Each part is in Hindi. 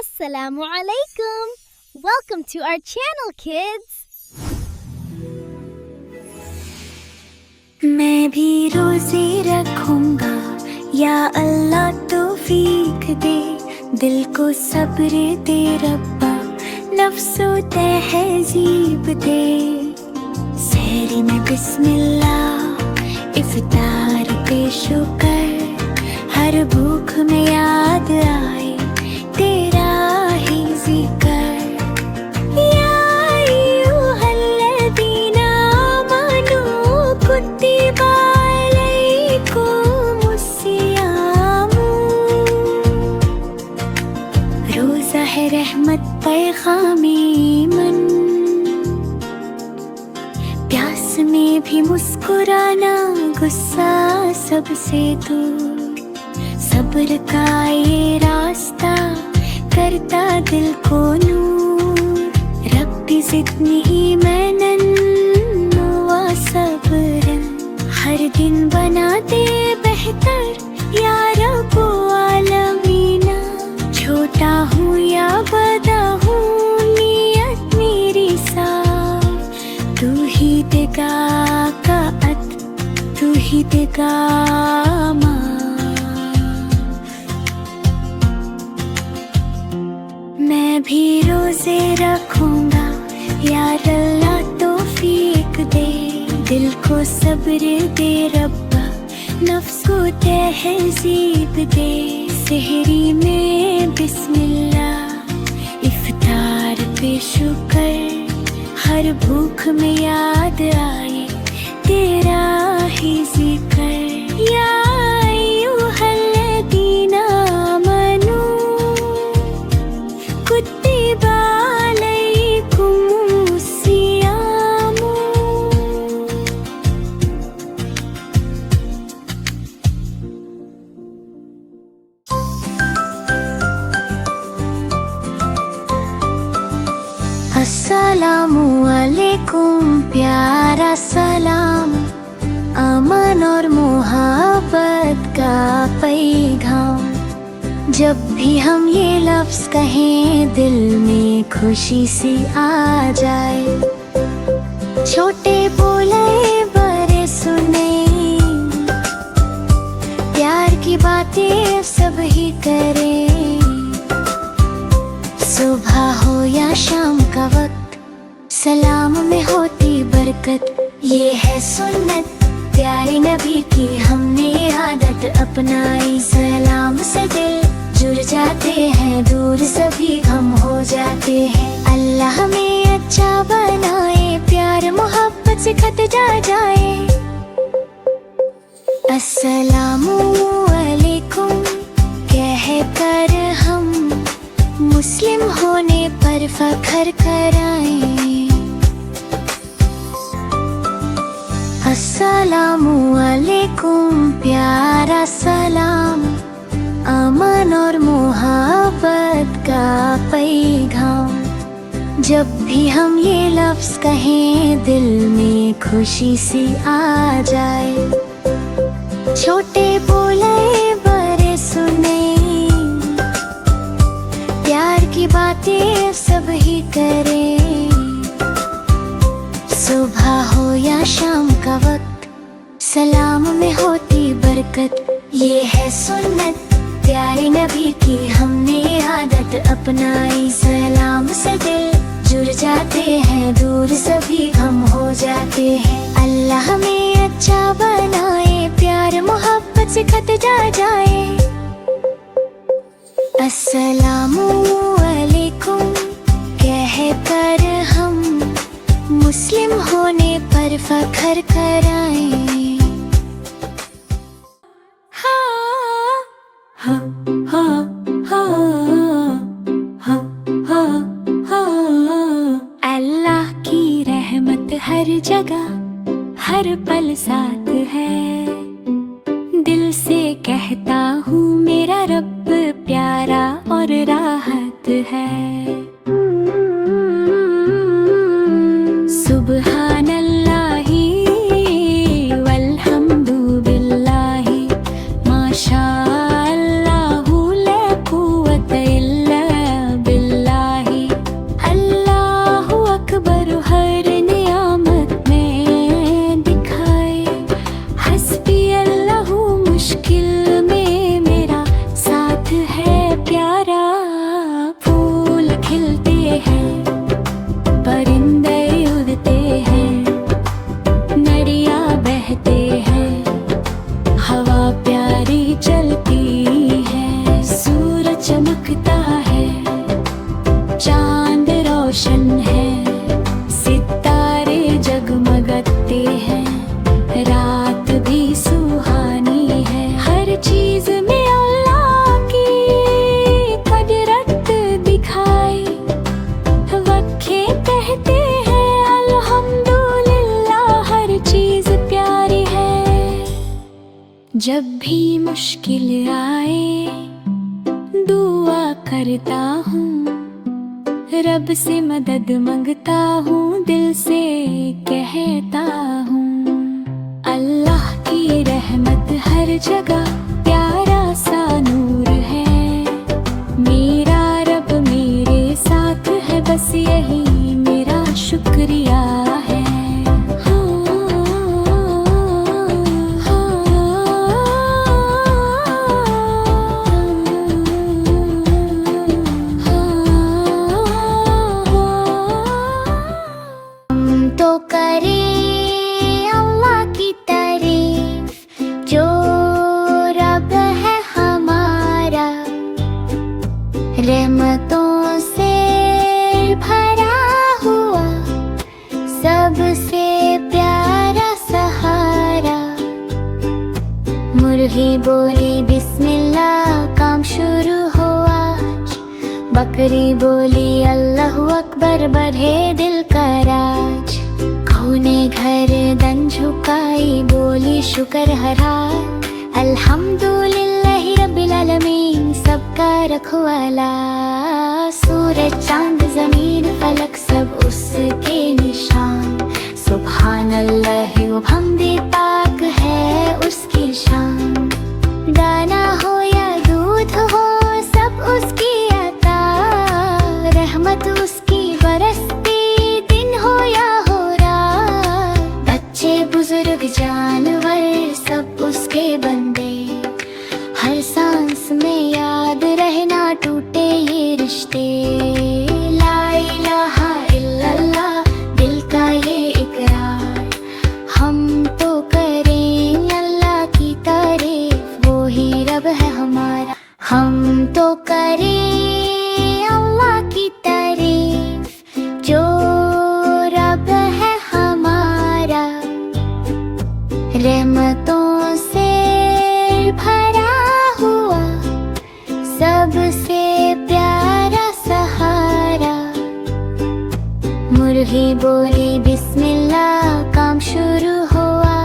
Assalamu alaikum. Welcome to our channel, kids. मैं भी रोज़े रखूंगा या अल्लाह तौफीक दे, दिल को सब्र दे रब्बा, नफ्सो तहजीब दे। सहरी में बिस्मिल्लाह, इफ्तार पे शुक्र, हर भूख में याद आए तेरा ही जिक्र। या अय्युहल्लज़ीना आमनू कुतिबा अलैकुमुस्सियामु। रोज़ा है रहमत पैगामे मन, प्यास में भी मुस्कुराना, गुस्सा सबसे दूर। सब्र का ये रास्ता करता दिल को नूर। रब्बी ज़िदनी मनन व सब्रन, हर दिन बना दे बेहतर या रब्बो आलमीना। छोटा हूँ या बड़ा हूँ, नियत मेरी साफ, तू ही देगा कात, तू ही देगा माफ। मैं भी रोज़े रखूंगा या अल्लाह तौफीक दे, दिल को सब्र दे रब्बा, नफ्स को तहजीब दे। सहरी में बिस्मिल्लाह, इफ्तार पे शुक्र, हर भूख में याद आए तेरा ही जिक्र। या अय्युहल्लज़ीना आमनू कुतिबा अलैकुमुस्सियामु। अस्सलामु अलैकुम प्यारा सलाम, अमन और मोहब्बत का पैगाम। जब भी हम ये लफ्ज़ कहें, दिल में खुशी सी आ जाए। छोटे बोले बड़े सुने, प्यार की बातें सब ही करें। सुबह हो या शाम का वक्त, सलाम में होती बरकत। ये है सुन्नत प्यारे नबी की, हमने आदत अपनाई। सलाम से दिल जुड़ जाते हैं, दूर सभी गम हो जाते हैं। अल्लाह हमें अच्छा बनाए, प्यार मोहब्बत सिखत जा जाए। अस्सलामु अलैकुम कह कर हम मुस्लिम होने पर फख्र कराएं। अस्सलामु अलैकुम प्यारा सलाम, अमन और मोहब्बत का पैगाम। जब भी हम ये लफ्ज़ कहें, दिल में खुशी सी आ जाए। छोटे बोले बड़े सुने, प्यार की बातें सब ही करें। सुबह हो या शाम का वक्त, सलाम में होती बरकत। ये है सुन्नत प्यारे नबी की, हमने आदत अपनाई। सलाम से दिल जुड़ जाते हैं, दूर सभी गम हो जाते हैं। अल्लाह हमें अच्छा बनाए, प्यार मोहब्बत सिखत जा जाए। अस्सलामु अलैकुम कह कर हम मुस्लिम होने पर फख्र कराएं। अल्लाह की रहमत हर जगह हर पल साथ है। दिल से कहता हूँ मेरा रब प्यारा और राहत है। सुब्हानल्लाही वल्हम्दु बिल्लाही, माशा अल्लाहु ला कुव्वता इल्ला जब भी मुश्किल आए दुआ करता हूँ, रब से मदद मांगता हूँ, दिल से कहता हूँ। अल्लाह की रहमत हर जगह प्यारा सा नूर है, मेरा रब मेरे साथ है, बस यही मेरा शुक्रिया है। तो करें अल्लाह की तारीफ, जो रब है हमारा, रहमतों से भरा हुआ, सबसे प्यारा सहारा। मुर्गी बोली बिस्मिल्लाह, काम शुरू हुआ। बकरी बोली अल्लाहु अकबर, बढ़े दिल का राज। ने गर्दन झुकाई, बोली शुक्र हरा। अल्हम्दुलिल्लाहि रब्बिल आलमीन, सबका रखवाला। सूरज चांद जमीन फलक सब उसके निशान, सुभान अल्लाह व हमदे, पाक है उसकी शान। दाना हो या दूध हो सब उसकी अता, रहमत उसकी बरसती दिन हो या बुजुर्ग जानवर सब उसके बंदे। हर सांस में याद रहना, टूटे ये रिश्ते। ला इलाहा इल्लल्लाह, दिल का ये इकरार। हम तो करें अल्लाह की तारीफ, वो ही रब है हमारा। हम तो करें अल्लाह की तारीफ, जो रब है हमारा, रहमतों से भरा हुआ, सबसे प्यारा सहारा। मुर्गी बोली बिस्मिल्लाह, काम शुरू हुआ।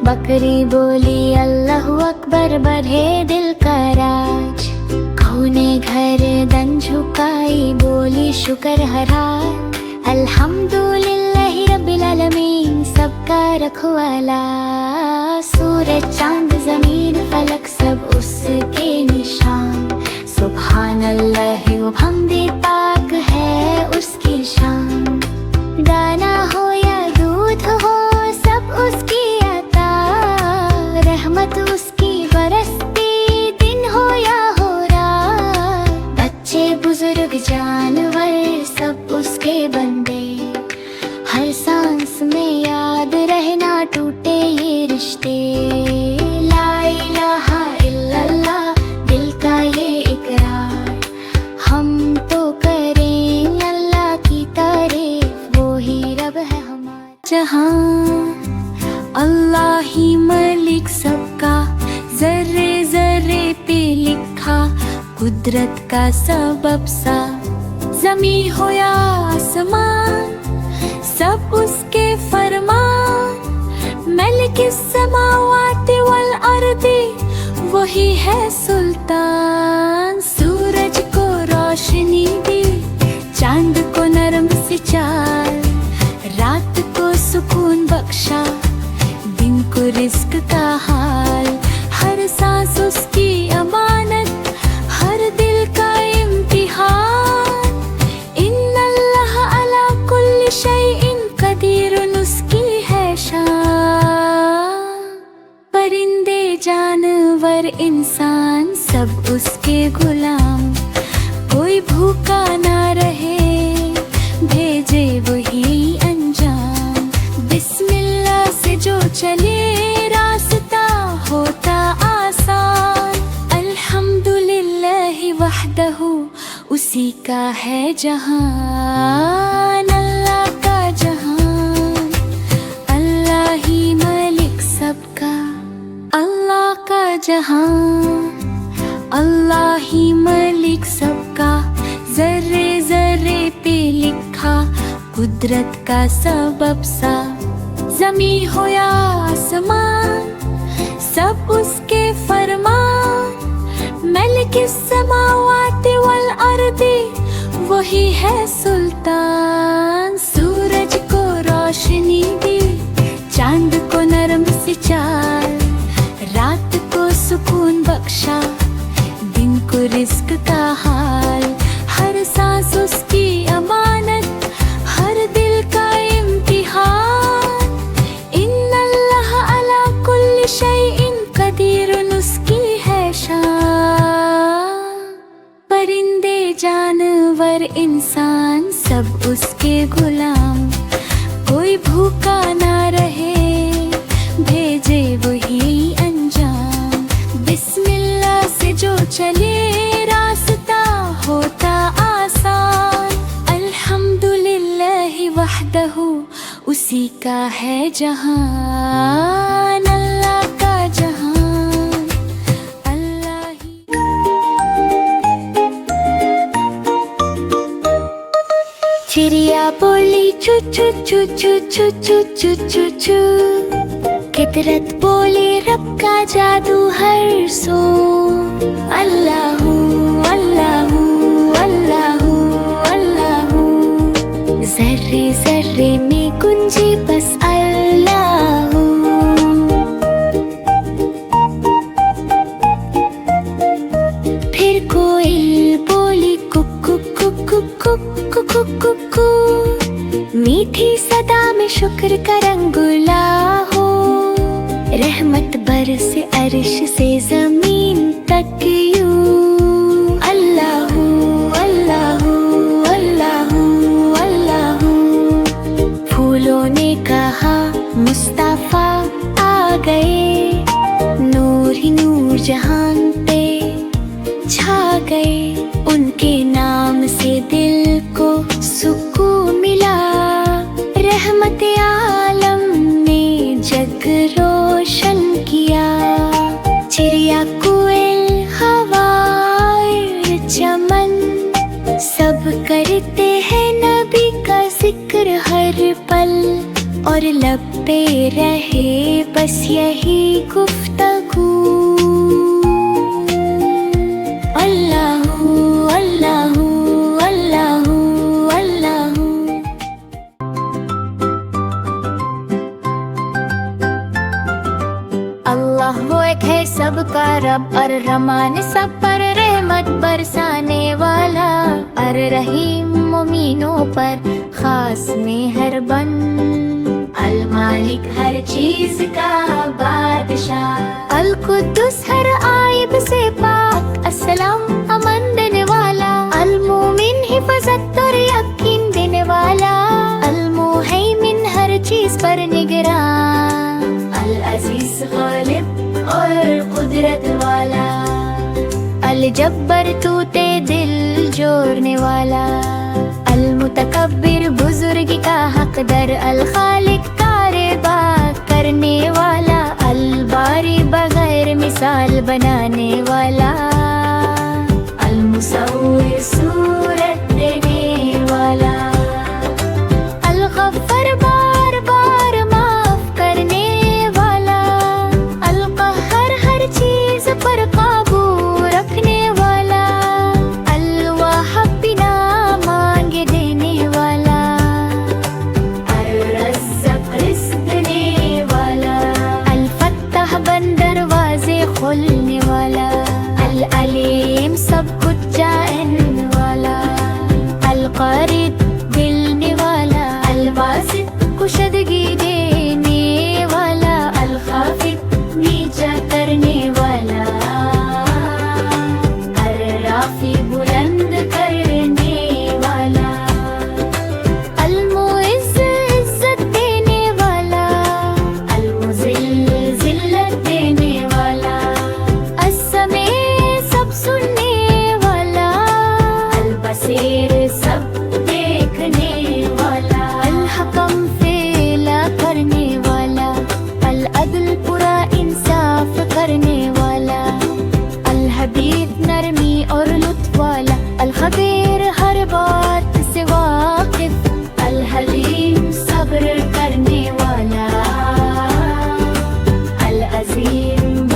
बकरी बोली अल्लाहु अकबर, बढ़े दिल का राज। ने गर्दन झुकाई, बोली शुक्र हरा। अल्हम्दुलिल्लाहि रब्बिल आलमीन, सबका रखवाला। सूरज चांद जमीन फलक सब उसके निशान, सुभान अल्लाह व हमदे, पाक है उसकी शान। दाना हो या दूध हो सब उसकी अता, रहमत उसकी बरसती दिन हो या हो रात। बच्चे बुजुर्ग जानवर सब उसके बंदे। हर सांस में याद रहना, टूटे ये रिश्ते। ला इलाहा इल्लल्लाह, दिल का ये इकरार। हम तो करें अल्लाह की तारीफ, वो ही रब है हमारा। जहां अल्लाह ही मलिक सबका, जर्रे जर्रे पे लिखा, कुदरत का सबब सा। ज़मी हो या आसमान, सब उसके फरमान। मलिक समावाति वल अर्दी, वही है सुल्तान। सूरज को रोशनी दी, चांद को नरम सी चाल। रात को सुकून बख्शा, दिन को रिस्क का हाल। हर सांस उसकी अमानत, हर दिल का इम्तिहान। इन्नल्लाह अला कुल्ली शैइन कदीरुन, उसकी है शान। परिंदे जानवर इंसान सब उसके गुलाम। कोई भूखा ना रहे, भेजे वही अंजाम। बिस्मिल्लाह से जो चले, रास्ता होता आसान। अल्हम्दुलिल्लाहि वहदहू, उसी का है जहान। अल्लाह का जहान, अल्लाह ही मलिक सबका। अल्लाह का जहान, अल्लाह ही मलिक सबका। जर्रे जर्रे पे लिखा, कुदरत का सबब सा। ज़मी हो या आसमान, सब उसके फरमान। मलिकिस समावाति वल अर्दी, वही है सुल्तान। सूरज को रोशनी दी, चांद को नरम सी चाल, रात को सुकून बख्शा, दिन को रिस्क का हाल। हर सांस उसकी अमानत, हर दिल का इम्तिहान। इन्नल्लाह अला कुल्ली शैइन कदीरुन, उसकी है शान। परिंदे जानवर इंसान सब उसके गुलाम, कोई भूखा ना रहे, भेजे वही अंजाम। बिस्मिल्लाह से जो चले, रास्ता होता आसान। अल्हम्दुलिल्लाहि वहदहू, उसी का है जहान। अल्लाह का जहान अल्लाह ही। चिड़िया बोली चू चू चू चू चू चू चू चू चू। फितरत बोले रब का जादू हर सो। अल्लाहू अल्लाहू अल्लाहू अल्लाहू, जर्रे जर्रे में गुंजे बस अल्लाहू। फिर कोयल बोली कुकु कुकु कुकु कुकु कु। मीठी सदा में शुक्र का रंगुला हो, रहमत बरसे अर्श से जमीन तक यूं। अल्लाहू अल्लाहू अल्लाहू अल्लाहू। फूलों ने कहा मुस्तफा आ गए, नूर ही नूर जहान पे छा गए। उनके नाम से दिल को सुकून मिला, रहमत आलम ने जग रोशन किया। चिड़िया कोयल हवा चमन, सब करते हैं नबी का जिक्र हर पल। और लब पे रहे बस यही गुफ्तगू। अल्लाहू अल्लाहू अल्लाहू अल्लाहू। अल्लाह वो एक है सबका रब, अर रहमान सब पर रहमत बरसाने वाला। अर रहीम मोमिनों पर खास मेहरबान। अल मालिक हर चीज का बादशाह। अल कुद्दुस हर आयब से पाक, अस्सलाम अमन देने वाला। अल मोमिन हिफाजत और यकीन देने वाला। अल मुहैमिन हर चीज पर निगरान। अल अजीज गालिब और कुदरत वाला। अल जब्बर तूते दिल जोड़ने वाला। अल मुतकब्बिर बुजुर्ग का हकदर। अल खालिक कारेबा करने वाला। अल बारी बगैर मिसाल बनाने वाला। अल मुसव्विर सूरत देने वाला। अल गफ्फार बार बार माफ करने वाला। अल कहर हर चीज पर काबू रखने वाला। अल वाहब बिना मांगे देने वाला। अल रज़्ज़ाक़ रिज़्क़ देने वाला। अल फत्ताह बंद दरवाजे खोलने वाला। अल अलीम सब कुछ जानने वाला। अल क़रीब मिलने वाला। अल वासित कुशदगी देने वाला। अल खाफिद नीचा करने वाला। अल राफ़ी बुलंद करने वाला। अल मुइज़्ज़ इज़्ज़त देने वाला। अल मुज़िल्ल ज़िल्लत देने वाला। अस्समी सब सुनने वाला। अल बसीर सब देखने वाला। अल हकम फ़ैसला करने वाला। अल अदल पूरा इंसाफ करने वाला। अल हबीब नरमी और लुत्फ़ वाला। अल खबीर हर बात से वाकिफ। अल हलीम सब्र करने वाला। अल अज़ीम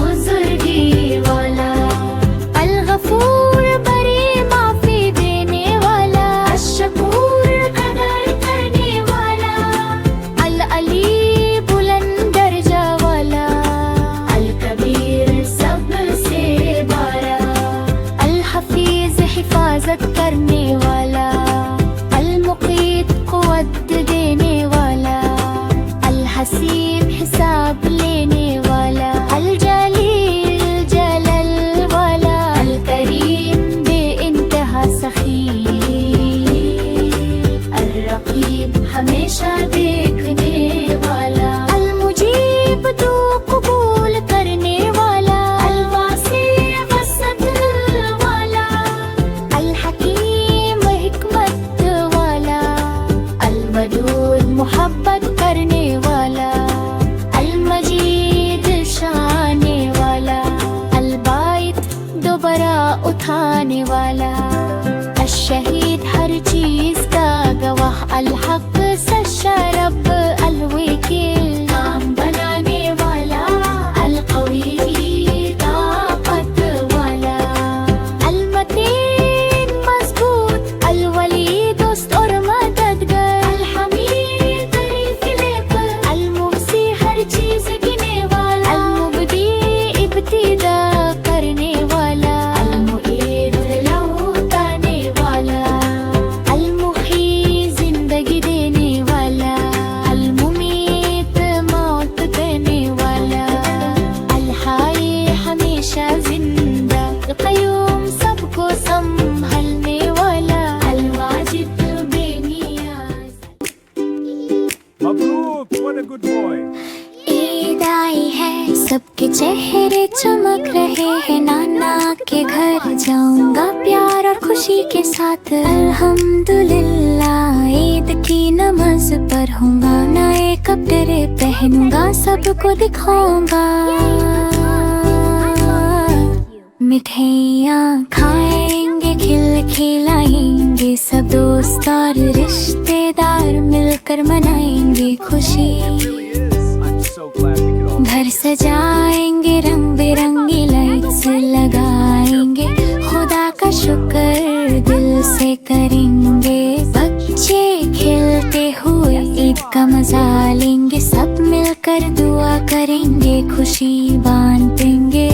सबके चेहरे चमक रहे हैं, नाना के घर जाऊंगा प्यार और खुशी के साथ। अल्हम्दुलिल्लाह ईद की नमाज पढ़ूंगा, नए कपड़े पहनूंगा, सबको दिखाऊंगा। मिठाइयाँ खाएंगे, खिलाएंगे, सब दोस्त और रिश्तेदार मिलकर मनाएंगे खुशी। घर सजाएंगे, रंग बिरंगी लाइट्स लगाएंगे, खुदा का शुक्र दिल से करेंगे। बच्चे खेलते हुए ईद का मजा लेंगे, सब मिलकर दुआ करेंगे, खुशी बांटेंगे।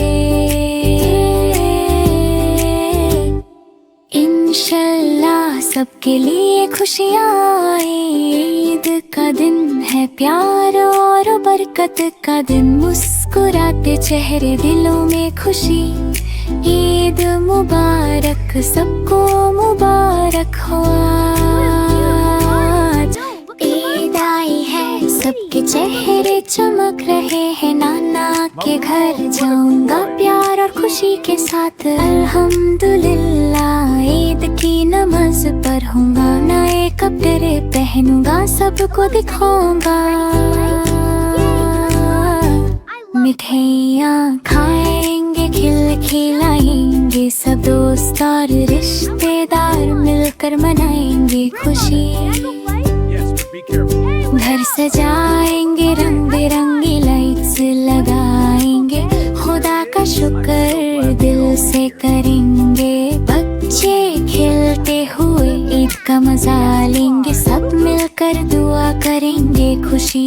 इंशाल्लाह सबके लिए खुशियाँ आए, ईद का दिन है प्यार और बरकत का दिन, मुस्कुराते चेहरे दिलों में खुशी। ईद मुबारक, सबको मुबारक हो आज। ईद आई है, सबके चेहरे चमक रहे हैं, नाना के घर जाऊंगा प्यार और खुशी के साथ। अल्हम्दुलिल्लाह ईद की नमाज पढ़ूंगा, नए कपड़े पहनूंगा, सबको दिखाऊंगा। मिठाइयाँ खाएंगे, खिलाएंगे, सब दोस्त और रिश्तेदार मिलकर मनाएंगे खुशी। घर सजाएंगे, रंग बिरंगी लाइट्स लगाएंगे, खुदा का शुक्र दिल से करेंगे। बच्चे खेलते हुए ईद का मजा लेंगे, सब मिलकर दुआ करेंगे, खुशी